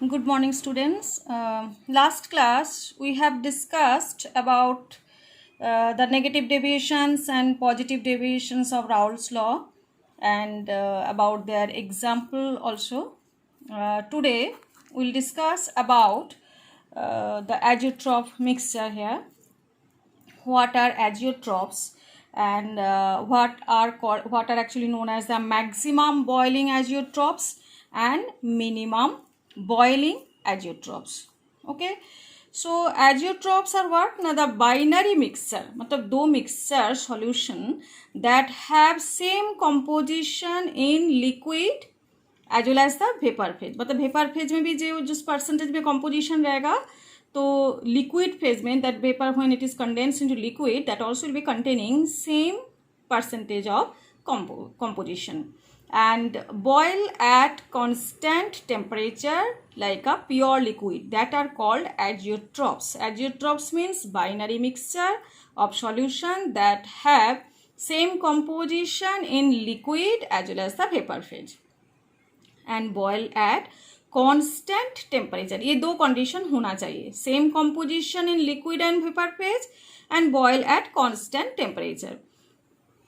Good morning, students. Last class we have discussed about the negative deviations and positive deviations of Raoult's law and about their example also. Today we'll discuss about the azeotrope mixture here. What are azeotropes and what are actually known as the maximum boiling azeotropes and minimum boiling azeotropes. Okay, so azeotropes are what? Now the binary mixture, matlab दो mixture solution that have same composition in liquid as well as the vapour phase. मतलब vapour phase में भी जो जिस percentage में composition रहेगा तो liquid phase में that vapour when it is condensed into liquid that also will be containing same percentage of composition and boil at constant temperature like a pure liquid that are called azeotropes. Azeotropes means binary mixture of solution that have same composition in liquid as well as the vapor phase and boil at constant temperature. ये दो condition होना चाहिए, same composition in liquid and vapor phase and boil at constant temperature.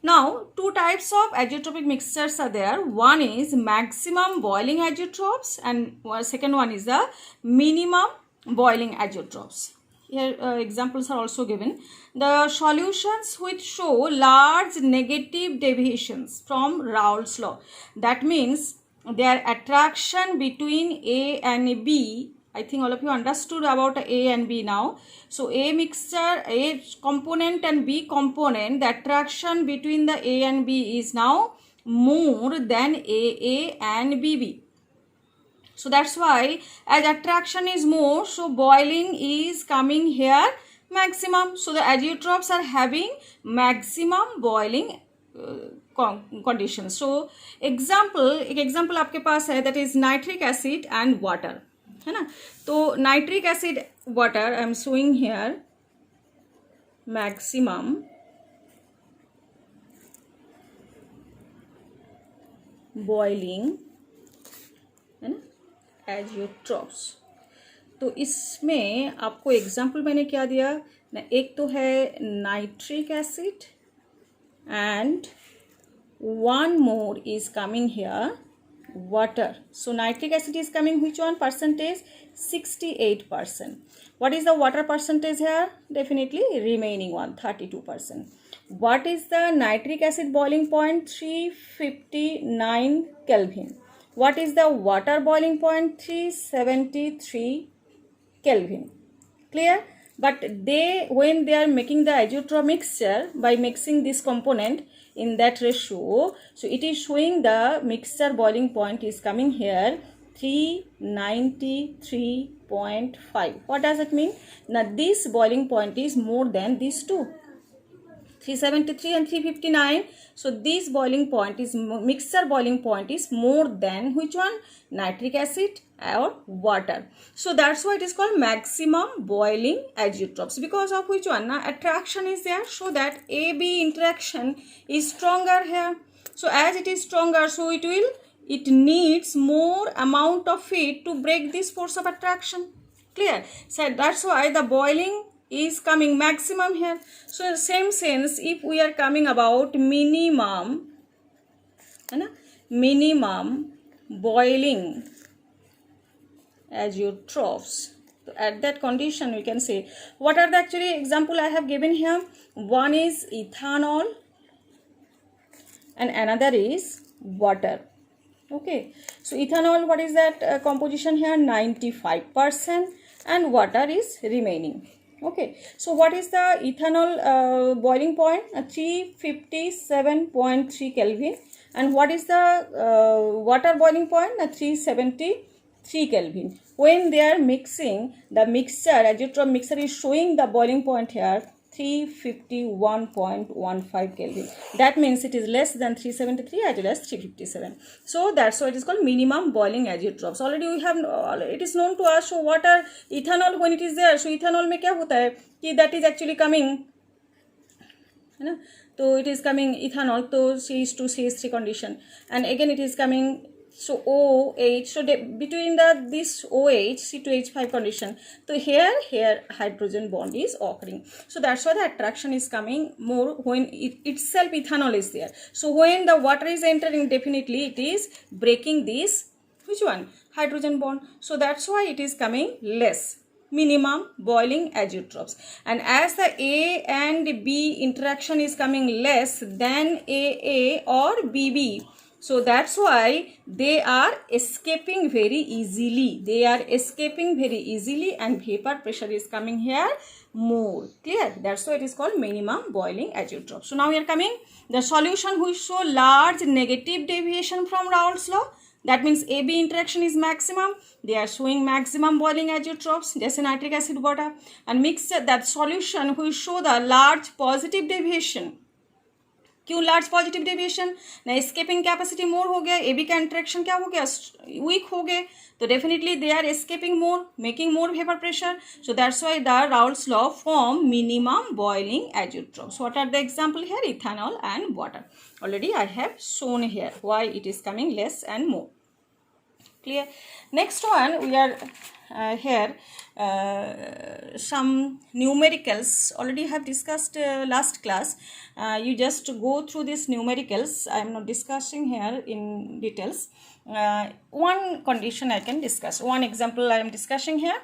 Now, two types of azeotropic mixtures are there. One is maximum boiling azeotropes and second one is the minimum boiling azeotropes. Here examples are also given. The solutions which show large negative deviations from Raoult's law. That means their attraction between A and B. I think all of you understood about A and B now. So A mixture, A component and B component, the attraction between the A and B is now more than AA and BB. So that's why as attraction is more, so boiling is coming here maximum. So the azeotropes are having maximum boiling conditions. So एक example आपके पास है, that is nitric acid and water, है ना. तो nitric acid water I am showing here maximum boiling, है ना, azeotropes. तो इसमें आपको एग्जांपल मैंने क्या दिया ना, एक तो है nitric acid and one more is coming here water. So nitric acid is coming which one percentage? 68%. What is the water percentage here? Definitely remaining one, 32%. What is the nitric acid boiling point? 359 Kelvin. What is the water boiling point? 373 Kelvin. Clear? But they, when they are making the azeotrope mixture by mixing this component in that ratio, so it is showing the mixture boiling point is coming here 393.5. What does it mean? Now this boiling point is more than these two, 373 and 359. So this boiling point is mixture boiling point is more than which one? Nitric acid or water. So that's why it is called maximum boiling azeotropes, because of which one? Now attraction is there, so that AB interaction is stronger here. So as it is stronger, so it needs more amount of heat to break this force of attraction. Clear? So that's why the boiling is coming maximum here. So in the same sense, if we are coming about minimum boiling azeotropes, so at that condition we can say, what are the actually example I have given here? One is ethanol and another is water. Okay, so ethanol, what is that composition here? 95%, and water is remaining. Okay, so what is the ethanol boiling point? 357.3 Kelvin. And what is the water boiling point? 373 Kelvin. When they are mixing, the mixture, azeotrope mixture is showing the boiling point here 351.15 Kelvin. That means it is less than 373 as well as 357. So that's why it is called minimum boiling azeotropes. Already we have, it is known to us. So what are ethanol when it is there? So ethanol में क्या होता है कि that is actually coming, है ना, तो it is coming ethanol, तो CH2 CH3 condition, and again it is coming So OH, so between this OH C2H5 condition, so here hydrogen bond is occurring. So that's why the attraction is coming more when itself ethanol is there. So when the water is entering, definitely it is breaking this, which one, hydrogen bond. So that's why it is coming less, minimum boiling azeotrophs. And as the A and B interaction is coming less than AA or BB, so that's why they are escaping very easily. They are escaping very easily and vapor pressure is coming here more. Clear? That's why it is called minimum boiling azeotrope. So now we are coming the solution which show large negative deviation from Raoult's law. That means AB interaction is maximum. They are showing maximum boiling azeotropes, जैसे nitric acid water, and mixture that solution which show the large positive deviation. क्यों large positive deviation ना, escaping capacity मोर हो गया, AB का interaction क्या हो गया, week हो गए, तो definitely they are escaping more, making more vapour pressure. So that's why the Raoult's law form minimum boiling azeotrophs. What are the example here? Ethanol and water. Already I have shown here why it is coming less and more. Clear? Next one, we are here some numericals already have discussed last class. You just go through these numericals. I am not discussing here in details. One condition I can discuss, one example I am discussing here.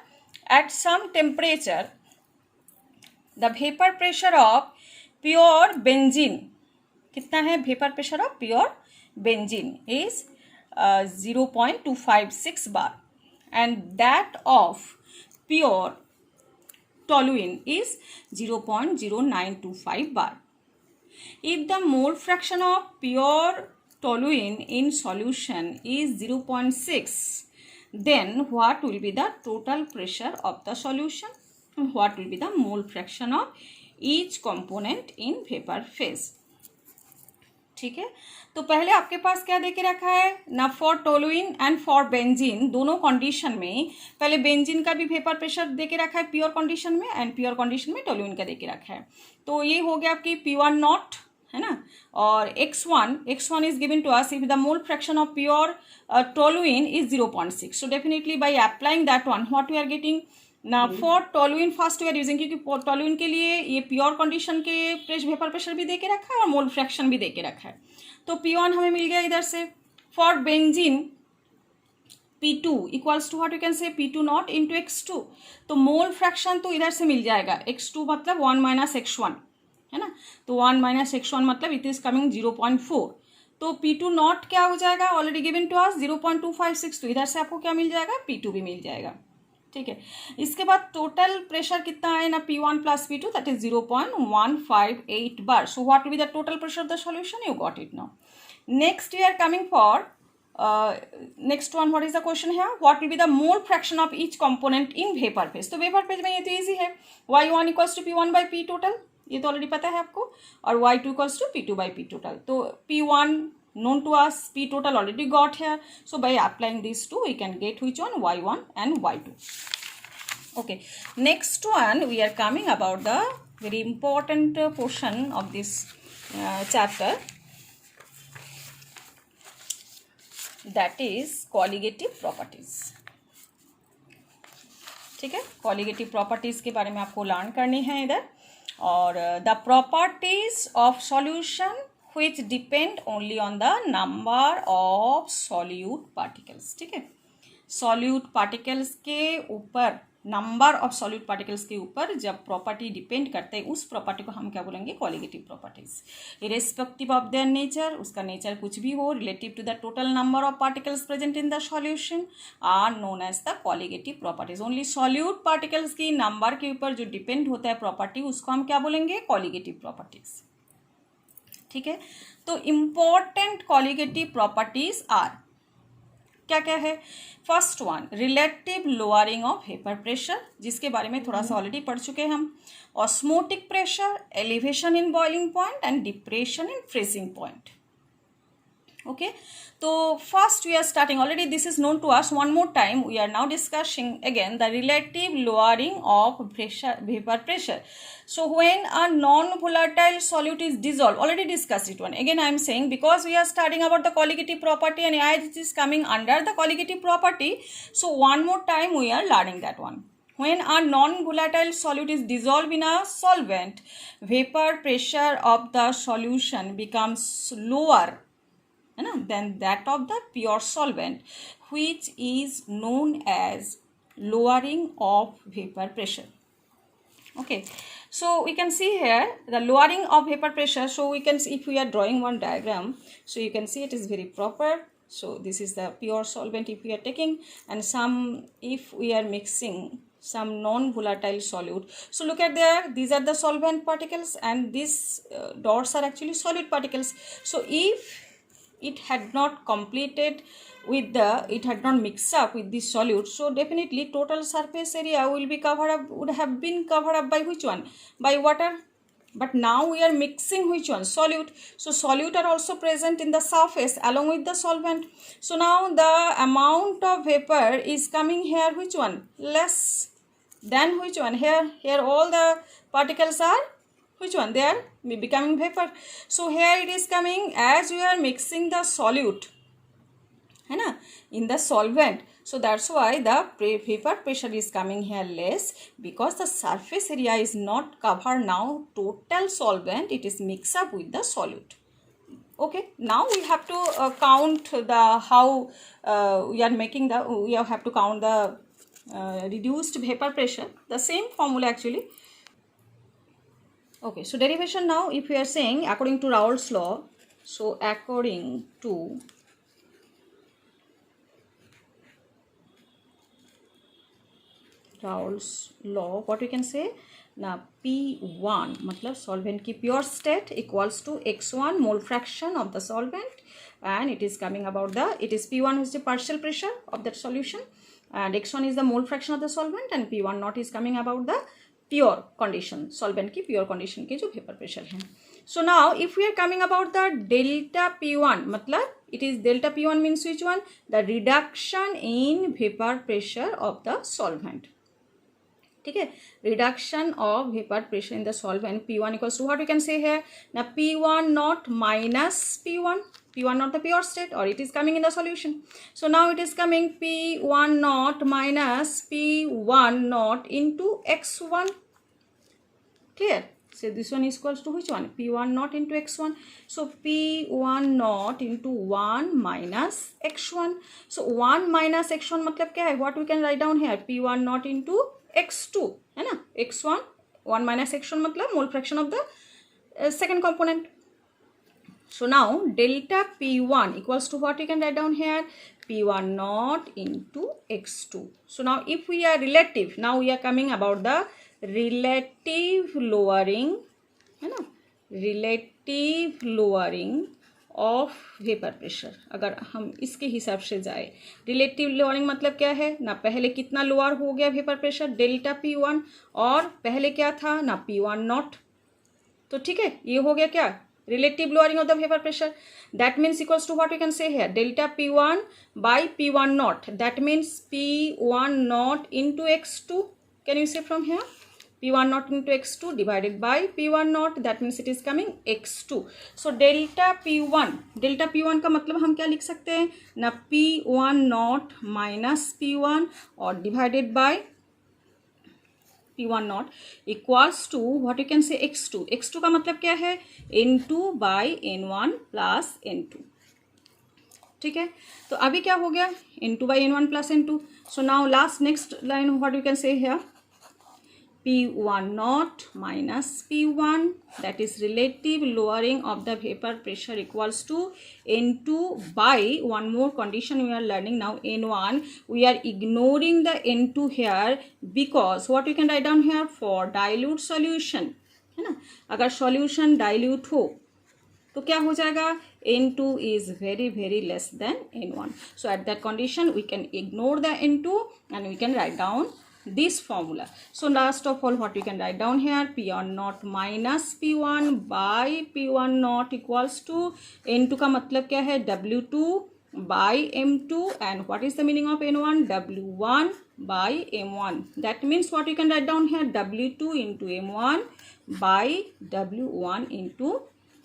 At some temperature, the vapor pressure of pure benzene, कितना है vapor pressure of pure benzene is 0.256 bar, and that of pure toluene is 0.0925 bar. If the mole fraction of pure toluene in solution is 0.6, then what will be the total pressure of the solution and what will be the mole fraction of each component in vapor phase. ठीक है, तो पहले आपके पास क्या देके रखा है ना, for toluene and for benzene, दोनों कंडीशन में पहले बेंजीन का भी वेपर प्रेशर देके रखा है प्योर कंडीशन में, एंड प्योर कंडीशन में टोलुइन का देके रखा है. तो ये हो गया आपकी P1 नॉट, है ना, और x1 is given to us if the mole fraction of pure toluene is 0.6. So definitely by applying that one what we are getting ना, for toluene first we are using, क्योंकि toluene के लिए ये pure condition के vapour pressure भी देके रखा है और मोल फ्रैक्शन भी देके रखा है. तो P1 हमें मिल गया इधर से. For benzene P2 equals to what you can say P2 not into x2. तो मोल फ्रैक्शन तो इधर से मिल जाएगा, x2 मतलब 1 माइनस x1, है ना, तो 1 माइनस x1 मतलब इट इज कमिंग 0.4. तो P2 नॉट क्या हो जाएगा, ऑलरेडी गिवन टू अस 0.256, तो इधर से आपको क्या मिल जाएगा, P2 भी मिल जाएगा. ठीक है, इसके बाद टोटल प्रेशर कितना है ना, P1 plus P2 that is 0.158 bar. So what will be the total pressure of the solution, you got it now. Next we are coming for next one. What is the question है, what will be the mole fraction of each component in vapour phase. तो vapour phase में ये तो easy है, y1 equals to P1 by P total, ये तो already पता है आपको, और y2 equals to P2 by P total. तो P1 known to us, P total already got here. So by applying these two, we can get which one, y1 and y2. Okay, next one we are coming about the very important portion of this chapter, that is colligative properties. ठीक है, colligative properties के बारे में आपको learn करनी है इधर. और the properties of solution which depend only on the number of solute particles. ठीक है, solute particles के ऊपर, नंबर ऑफ सॉल्यूट पार्टिकल्स के ऊपर जब प्रॉपर्टी डिपेंड करते हैं, उस प्रॉपर्टी को हम क्या बोलेंगे, colligative properties. Irrespective of their nature, उसका नेचर कुछ भी हो, relative to the total number of particles present in the solution, are known as the colligative properties. Only solute particles की नंबर के ऊपर जो डिपेंड होता है प्रॉपर्टी, उसको हम क्या बोलेंगे, कॉलिगेटिव प्रॉपर्टीज. ठीक है, तो इंपॉर्टेंट कॉलिगेटिव प्रॉपर्टीज आर क्या क्या है. First one, relative lowering of vapour pressure, जिसके बारे में थोड़ा सा ऑलरेडी पढ़ चुके हैं हम. Osmotic pressure, elevation in boiling point and depression in freezing point. Okay, so first we are starting, already this is known to us. One more time we are now discussing again the relative lowering of vapor pressure. So when a non-volatile solute is dissolved, already discussed it one. Again I am saying, because we are studying about the colligative property and as it is coming under the colligative property, so one more time we are learning that one. When a non-volatile solute is dissolved in a solvent, vapor pressure of the solution becomes lower than that of the pure solvent, which is known as lowering of vapor pressure. Okay, so we can see here the lowering of vapor pressure. So we can see, if we are drawing one diagram, so you can see it is very proper. So this is the pure solvent if we are taking, and some, if we are mixing some non-volatile solute. So look at there, these are the solvent particles and these dots are actually solid particles. So if it had not completed with the, it had not mixed up with the solute, so definitely total surface area will be covered up, would have been covered up by which one? By water. But now we are mixing which one? Solute. So solute are also present in the surface along with the solvent. So now the amount of vapor is coming here which one? Less than which one? Here all the particles are which one? They are becoming vapor. So here it is coming, as we are mixing the solute in the solvent, so that's why the vapor pressure is coming here less, because the surface area is not covered now total solvent, it is mixed up with the solute. Okay, now we have to count the how we are making the, we have to count the reduced vapor pressure, the same formula actually. Okay, so derivation now, if we are saying according to Raoult's law, so according to Raoult's law, what we can say? Now P1 मतलब solvent की pure state equals to x1 mole fraction of the solvent, and it is coming about the, it is P1 is the partial pressure of that solution and x1 is the mole fraction of the solvent, and P1 naught is coming about the pure condition, solvent की pure condition की जो vapor pressure है. So now if we are coming about the delta P1, मतलब it is delta P1 means which one? The reduction in vapor pressure of the solvent. ठीक है, reduction of vapor pressure in the solvent, P1 equals to what we can say here? Now P1 naught minus P1 not the pure state, or it is coming in the solution. So now it is coming P1 naught minus P1 naught into x1. Clear? So this one is equals to which one? P1 naught into x1. So P1 naught into 1 minus x1. So 1 minus x1 मतलब क्या है? What we can write down here? P1 naught into x2 है ना? x1 1 minus x1 मतलब mole fraction of the second component. So now delta P1 equals to what we can write down here? P1 naught into x2. So now if we are relative, now we are coming about the relative lowering, है ना? Relative lowering of vapor pressure. अगर हम इसके हिसाब से जाए, relative lowering मतलब क्या है ना? पहले कितना lower हो गया vapor pressure? delta P1, और पहले क्या था ना? P1 naught. तो ठीक है, ये हो गया क्या? Relative lowering of the vapor pressure. That means equals to what we can say here? Delta P1 by P1 naught. That means P1 naught into x2. Can you say from here? P1 naught into x2 divided by P1 naught. That means it is coming x2. So delta P1 का मतलब हम क्या लिख सकते हैं ना? P1 naught minus P1 और divided by P1 naught equals to what you can say x2. x2 का मतलब क्या है? n2 by n1 plus n2. ठीक है, तो अभी क्या हो गया? n2 by n1 plus n2. So now last next line what you can say here? P1 naught minus P1, that is relative lowering of the vapor pressure equals to N2 by one more condition we are learning now, N1. We are ignoring the N2 here because what we can write down here? For dilute solution, है ना? अगर solution dilute हो तो क्या हो जाएगा? N2 is very less than N1. So at that condition we can ignore the N2 and we can write down this formula. So last of all, what you can write down here, P1 naught minus P1 by P1 naught equals to N2 का मतलब क्या है, W2 by M2, and what is the meaning of N1, W1 by M1. That means what you can write down here, W2 into M1 by W1 into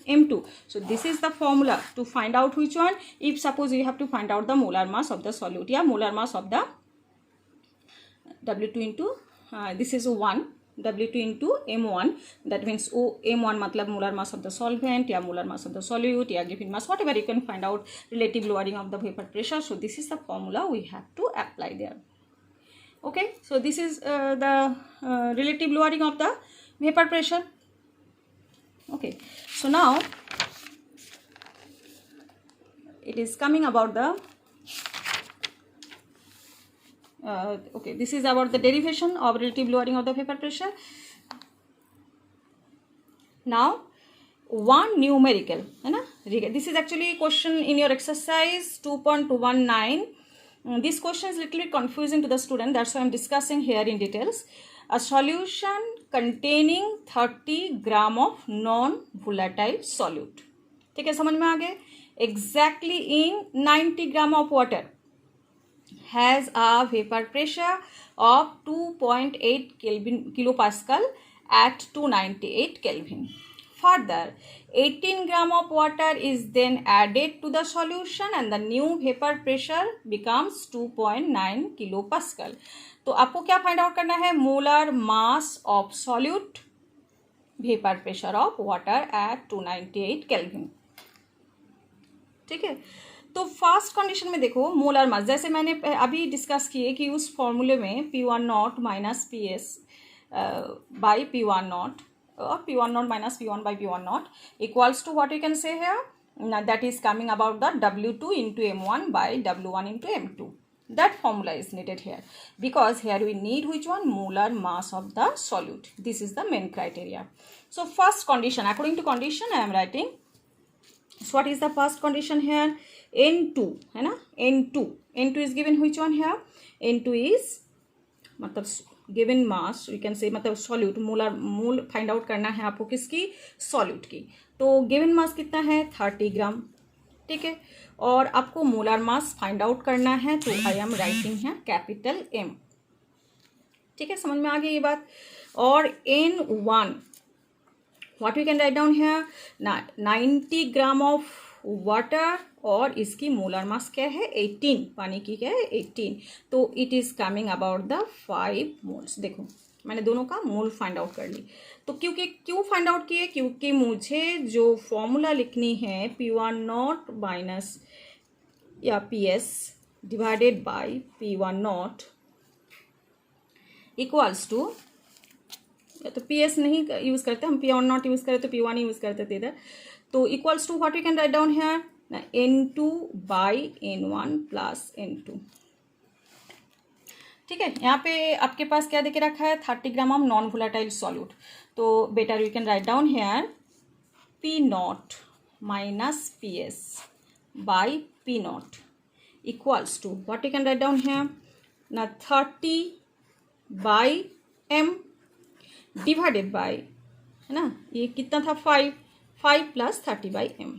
M2. So this is the formula to find out which one. If suppose you have to find out the molar mass of the solute, yeah, molar mass of the W2 into this is 1, W2 into M1, that means M1 matlab molar mass of the solvent, या molar mass of the solute, या given mass, whatever you can find out, relative lowering of the vapor pressure. So this is the formula we have to apply there. Okay, so this is the relative lowering of the vapor pressure. Okay, so now it is coming about the okay, this is about the derivation of relative lowering of the vapor pressure. Now one numerical, है ना, this is actually question in your exercise 2.19. This question is little bit confusing to the student, that's why I am discussing here in details. A solution containing 30 gram of non-volatile solute, ठीक है, समझ में आ गए, exactly in 90 gram of water has a vapor pressure of 2.8 kilopascal at 298 Kelvin. Further, 18 gram of water is then added to the solution and the new vapor pressure becomes 2.9 kilopascal. तो आपको क्या find out करना है, molar mass of solute, vapour pressure of water at 298 kelvin, ठीक है। तो first condition में देखो मोलर मास, जैसे मैंने अभी डिस्कस किए कि उस फॉर्मूले में P1 naught minus PS by P1 naught और P1 naught minus P1 by P1 naught equals to what you can say here, that is coming about the W2 into M1 by W1 into M2. That formula is needed here because here we need which one, molar mass of the solute. This is the main criteria. So first condition, according to condition I am writing. So what is the first condition here, N2 है ना, N2 is given which one here, N2 is मतलब given mass we can say, मतलब solute, मोल find out करना है आपको किसकी, solute की। तो given mass कितना है 30 ग्राम, ठीक है, और आपको मोलर मास फाइंड आउट करना है, तो आई एम राइटिंग है कैपिटल M, ठीक है, समझ में आ गई ये बात। और N1 what you can write down here, 90 gram of water और इसकी मोलर मास क्या है 18, पानी की क्या है 18, तो it is coming about the 5 moles. देखो मैंने दोनों का मोल फाइंड आउट कर ली। तो क्यों फाइंड आउट किए, क्योंकि मुझे जो फॉर्मूला लिखनी है P1 नॉट माइनस या PS divided by P1 naught equals to, तो PS नहीं यूज़ करते हम, P1 नॉट यूज़ करते तो P1 यूज़ करते थे इधर, तो equals to what you can write down here, N2 by N1 plus N2, ठीक है। यहाँ पे आपके पास क्या देके रखा है, 30 gram of non volatile solute, तो better you can write down here P naught minus PS by P naught equals to what you can write down here ना 30 बाई M डिवाइडेड बाई, है ना, ये कितना था 5 प्लस 30 बाई M।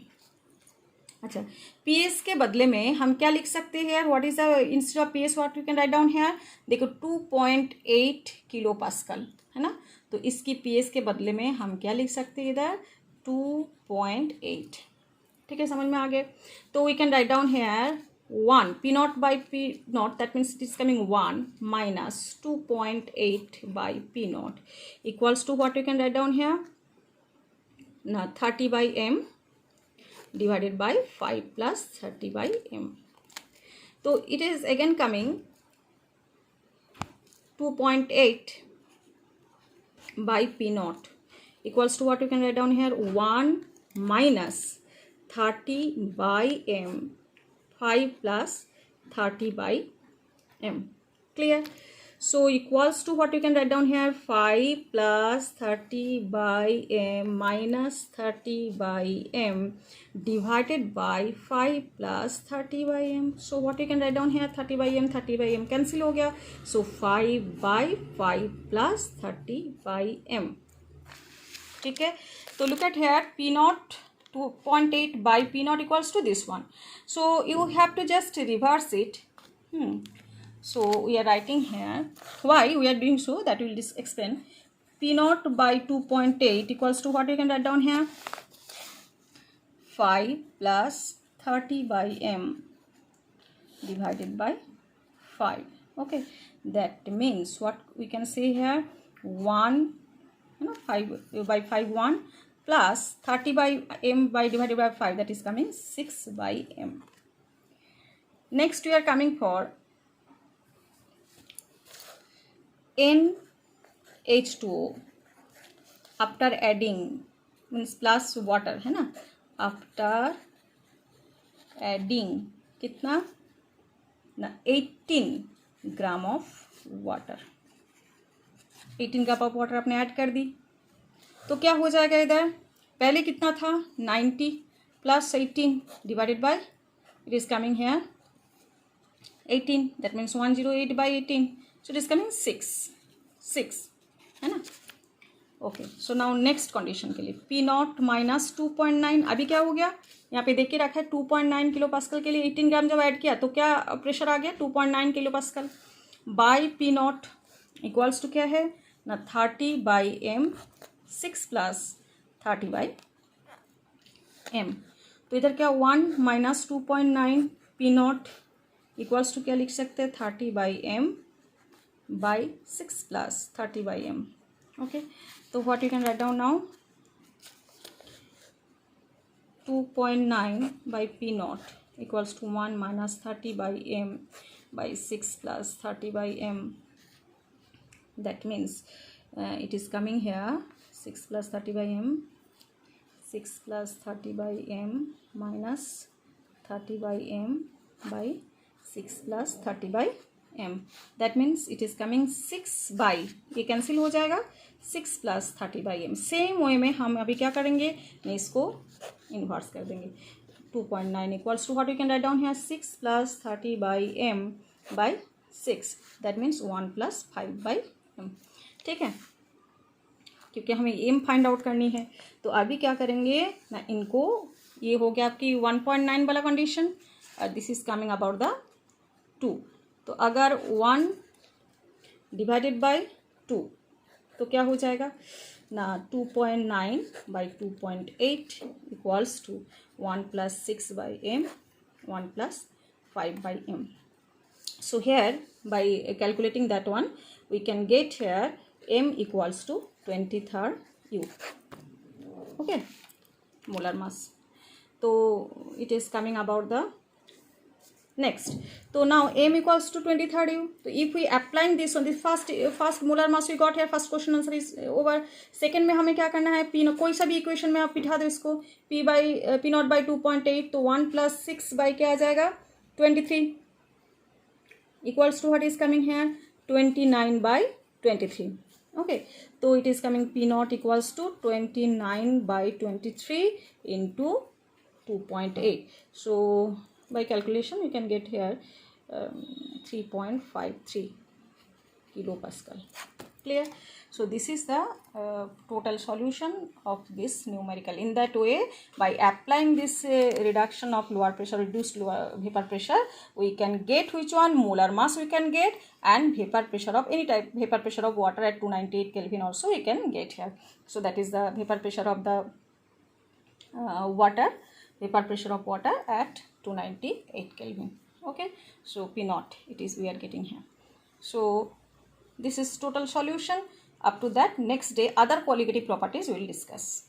अच्छा, PS के बदले में हम क्या लिख सकते हैं, what is the instead of PS what you can write down here, देखो 2.8 किलो पास्कल, है ना, तो इसकी PS के बदले में हम क्या लिख सकते हैं इधर 2.8, ठीक है, समझ में आ गए। तो we can write down here 1 P naught by P naught, that means it is coming 1 minus 2.8 by P naught equals to what you can write down here ना 30 by M divided by 5 plus 30 by M. So it is again coming 2.8 by P naught equals to what you can write down here 1 minus 30 by M, 5 plus 30 by M. Clear? So equals to what you can write down here, 5 plus 30 by m minus 30 by m divided by 5 plus 30 by m. So what you can write down here, 30 by m cancel हो गया. So 5 by 5 plus 30 by m. ठीक है. So look at here, P naught 2.8 by P naught equals to this one. So you have to just reverse it. So we are writing here. Why we are doing so, that we will explain. P naught by 2.8 equals to what you can write down here, 5 plus 30 by m divided by 5. Okay, that means what we can say here, 1, 5 by 5 1 plus 30 by m by divided by 5, that is coming 6 by m. Next we are coming for NH2O after adding, means plus water है ना, after adding कितना ना 18 gram of water, 18 gram of water आपने add कर दी. तो क्या हो जाएगा इधर, पहले कितना था 90 plus 18 divided by, it is coming hair 18, that means 108 by 18. So it is coming 6 है ना. Okay, so now next condition के लिए P नॉट माइनस 2.9. अभी क्या हो गया, यहाँ पे देख के रखा है 2.9 किलो पास्कल के लिए 18 ग्राम जब ऐड किया तो क्या प्रेशर आ गया 2.9 kilo pascal by P naught equals to क्या है ना 30 by m, 6 plus 30 by m. तो इधर क्या 1 minus 2.9 P naught equals to क्या लिख सकते हैं 30 by m by 6 plus 30 by m. Okay, so what you can write down now, 2.9 by P naught equals to 1 minus 30 by m by 6 plus 30 by m. That means it is coming here 6 plus 30 by m, 6 plus 30 by m minus 30 by m by 6 plus 30 by m. That means it is coming 6 by, ये cancel हो जाएगा 6 plus 30 by m. Same way में हम अभी क्या करेंगे, मैं इसको इन्वर्स कर देंगे. 2.9 equals to what you can write down here 6 plus 30 by m by 6, that means 1 plus 5 by m. ठीक है, क्योंकि हमें m फाइंड आउट करनी है. तो अभी क्या करेंगे ना, इनको ये हो गया आपकी 1.9 वाला condition, this is coming about the 2. तो अगर 1 डिवाइडेड बाय 2 तो क्या हो जाएगा ना 2.9 by 2.8 equals to 1 plus 6 by m, 1 plus 5 by m. So here by calculating that one we can get here m equals to 23rd U. Okay, molar mass. So it is coming about the next. So now m equals to 23rd U. So if we applying this on the first molar mass we got here, first question answer is over. Second में हमें क्या करना है, p कोई सा भी equation में आप बिठा दो इसको, p नॉट बाई 2.8, तो 1 प्लस 6 बाई क्या आ जाएगा 23 equals to what is coming here 29 by 23. Okay, तो it is coming p naught equals to 29 by 23 into 2.8. So by calculation you can get here 3.53 kilopascal. Clear? So this is the total solution of this numerical. In that way, by applying this reduction of lower pressure, reduced lower vapor pressure, we can get which one molar mass we can get, and vapor pressure of any type, vapor pressure of water at 298 Kelvin also we can get here. So that is the vapor pressure of the water, vapor pressure of water at 298 Kelvin. Okay, so P naught it is we are getting here. So this is total solution. Up to that, next day other qualitative properties we will discuss.